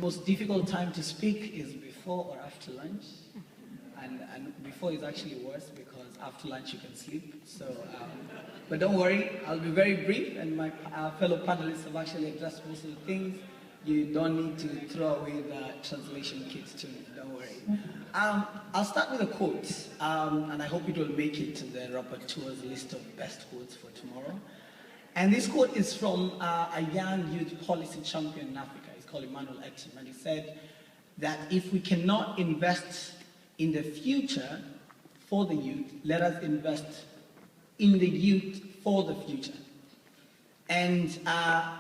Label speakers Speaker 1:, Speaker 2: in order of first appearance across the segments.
Speaker 1: Most difficult time to speak is before or after lunch, and before is actually worse because after lunch you can sleep. So, but don't worry, I'll be very brief, and my fellow panelists have actually addressed most of the things. You don't need to throw away the translation kit to me, don't worry. I'll start with a quote, and I hope it will make it to the rapporteur's list of best quotes for tomorrow. And this quote is from a young youth policy champion in Africa. He's called Emmanuel Etim, and he said that if we cannot invest in the future for the youth, let us invest in the youth for the future. And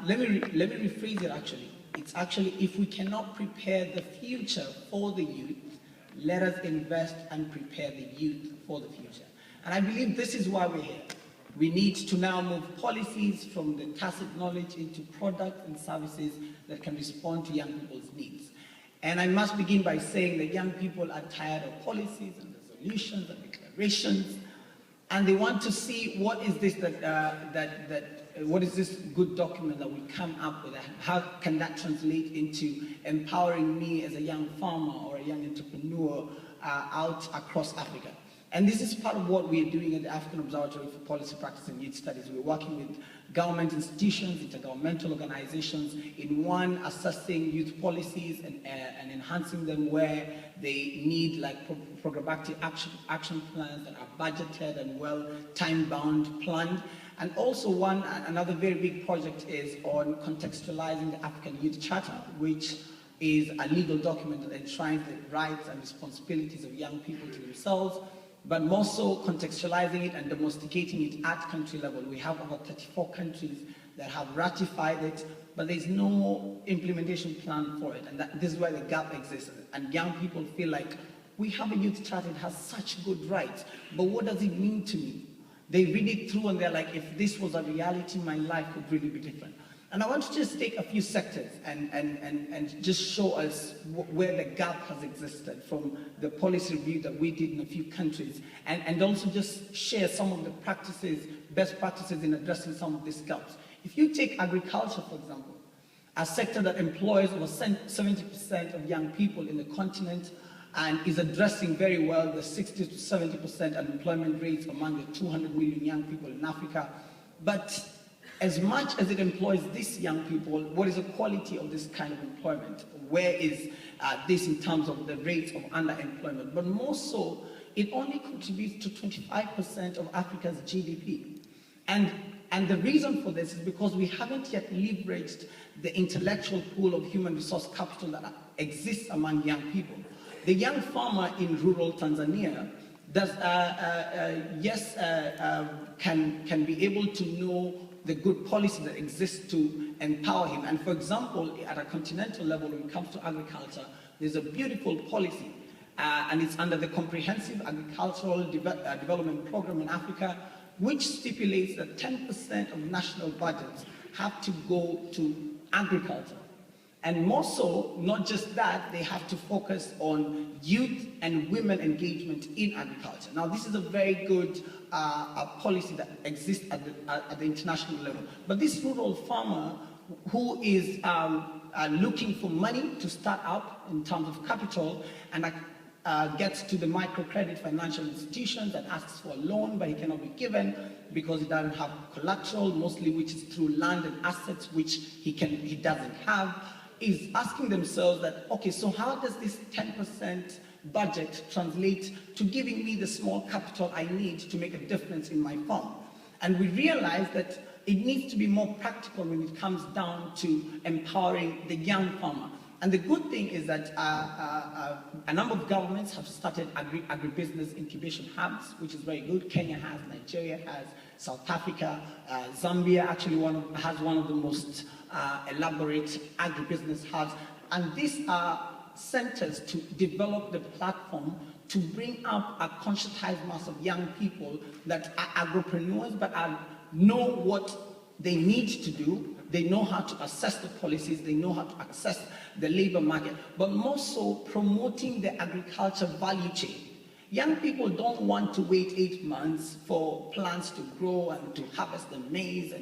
Speaker 1: let me rephrase it actually. It's actually, if we cannot prepare the future for the youth, let us invest and prepare the youth for the future. And I believe this is why we're here. We need to now move policies from the tacit knowledge into products and services that can respond to young people's needs. And I must begin by saying that young people are tired of policies and resolutions and declarations, and they want to see what is this what is this good document that we come up with? How can that translate into empowering me as a young farmer or a young entrepreneur out across Africa? And this is part of what we're doing at the African Observatory for Policy Practice and Youth Studies. We're working with government institutions, intergovernmental organizations, in one, assessing youth policies and enhancing them where they need like programmatic action plans that are budgeted and well time-bound planned. And also another very big project is on contextualizing the African Youth Charter, which is a legal document that enshrines the rights and responsibilities of young people to themselves, but more so contextualizing it and domesticating it at country level. We have over 34 countries that have ratified it, but there's no implementation plan for it, and this is where the gap exists. And young people feel like, we have a youth charter, it has such good rights, but what does it mean to me? They read it through and they're like, if this was a reality, my life could really be different. And I want to just take a few sectors and just show us where the gap has existed from the policy review that we did in a few countries, and also just share some of the practices, best practices in addressing some of these gaps. If you take agriculture, for example, a sector that employs over 70% of young people in the continent and is addressing very well the 60 to 70% unemployment rates among the 200 million young people in Africa. But as much as it employs these young people, what is the quality of this kind of employment? Where is this in terms of the rates of underemployment? But more so, it only contributes to 25% of Africa's GDP. And the reason for this is because we haven't yet leveraged the intellectual pool of human resource capital that exists among young people. The young farmer in rural Tanzania can be able to know the good policy that exists to empower him. And for example, at a continental level, when it comes to agriculture, there's a beautiful policy, and it's under the Comprehensive Agricultural Development Program in Africa, which stipulates that 10% of national budgets have to go to agriculture. And more so, not just that, they have to focus on youth and women engagement in agriculture. Now, this is a very good policy that exists at the international level. But this rural farmer who is looking for money to start up in terms of capital and gets to the microcredit financial institutions and asks for a loan, but he cannot be given because he doesn't have collateral, mostly which is through land and assets, which he doesn't have, is asking themselves that, okay, so how does this 10% budget translate to giving me the small capital I need to make a difference in my farm? And we realize that it needs to be more practical when it comes down to empowering the young farmer. And the good thing is that a number of governments have started agribusiness incubation hubs, which is very good. Kenya has, Nigeria has, South Africa, Zambia actually has one of the most elaborate agribusiness hubs. And these are centers to develop the platform to bring up a conscientized mass of young people that are agripreneurs but know what they need to do. They know how to assess the policies, they know how to access the labor market, but more so promoting the agriculture value chain. Young people don't want to wait 8 months for plants to grow and to harvest the maize,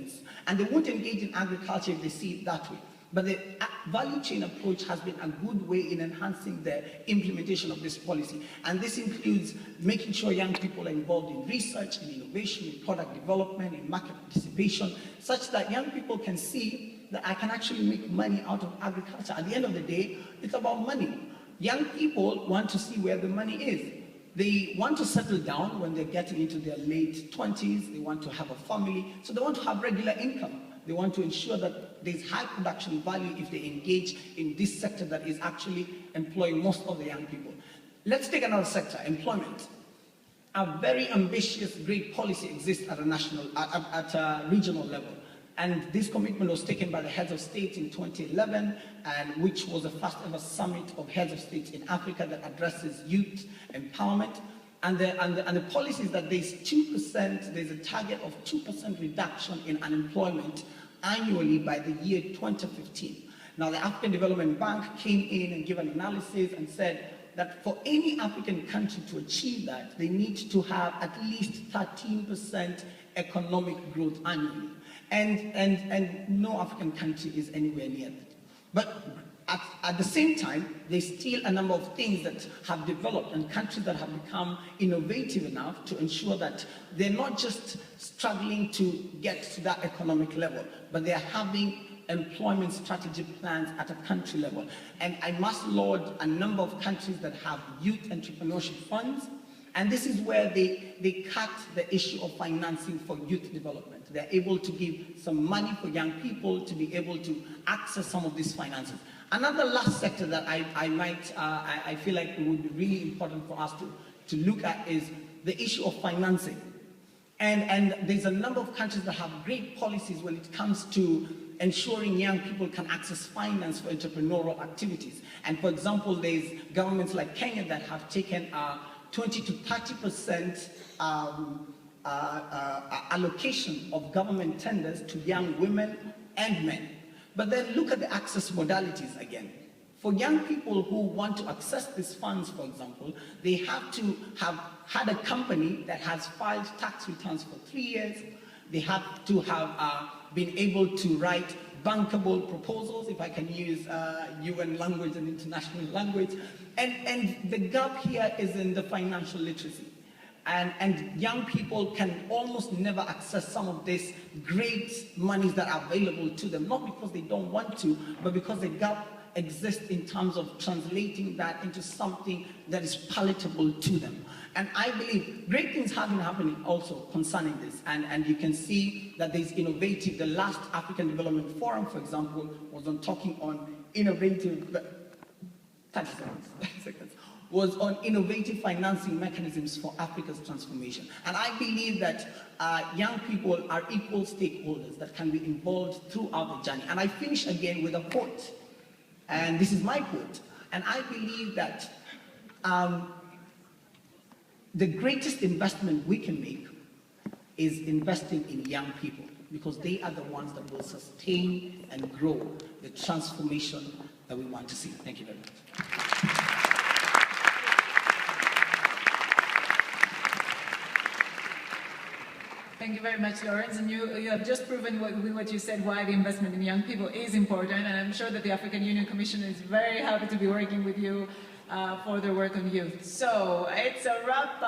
Speaker 1: and they won't engage in agriculture if they see it that way. But the value chain approach has been a good way in enhancing the implementation of this policy. And this includes making sure young people are involved in research, in innovation, in product development, in market participation, such that young people can see that I can actually make money out of agriculture. At the end of the day, it's about money. Young people want to see where the money is. They want to settle down when they're getting into their late 20s. They want to have a family. So they want to have regular income. They want to ensure that there's high production value if they engage in this sector that is actually employing most of the young people. Let's take another sector, employment. A very ambitious, great policy exists at a regional level. And this commitment was taken by the heads of state in 2011, and which was the first ever summit of heads of state in Africa that addresses youth empowerment. And the policy is that there's a target of 2% reduction in unemployment annually by the year 2015. Now, the African Development Bank came in and gave an analysis and said that for any African country to achieve that, they need to have at least 13% economic growth annually. And no African country is anywhere near that. But at the same time, there's still a number of things that have developed and countries that have become innovative enough to ensure that they're not just struggling to get to that economic level, but they're having employment strategy plans at a country level. And I must laud a number of countries that have youth entrepreneurship funds. And this is where they cut the issue of financing for youth development. They're able to give some money for young people to be able to access some of these finances. Another last sector that I feel like it would be really important for us to look at is the issue of financing. And there's a number of countries that have great policies when it comes to ensuring young people can access finance for entrepreneurial activities. And for example, there's governments like Kenya that have taken 20 to 30% allocation of government tenders to young women and men. But then look at the access modalities again. For young people who want to access these funds, for example, they have to have had a company that has filed tax returns for 3 years. They have to have been able to write bankable proposals, if I can use UN language and international language. And the gap here is in the financial literacy. And young people can almost never access some of these great monies that are available to them, not because they don't want to, but because the gap exists in terms of translating that into something that is palatable to them. And I believe great things have been happening also concerning this. And you can see that there's innovative, the last African Development Forum, for example, was on talking on innovative, 30 seconds, was on innovative financing mechanisms for Africa's transformation. And I believe that young people are equal stakeholders that can be involved throughout the journey. And I finish again with a quote. And this is my quote. And I believe that the greatest investment we can make is investing in young people, because they are the ones that will sustain and grow the transformation that we want to see. Thank you very much.
Speaker 2: Thank you very much, Lawrence. And you have just proven what you said, why the investment in young people is important. And I'm sure that the African Union Commission is very happy to be working with you for their work on youth. So it's a wrap up.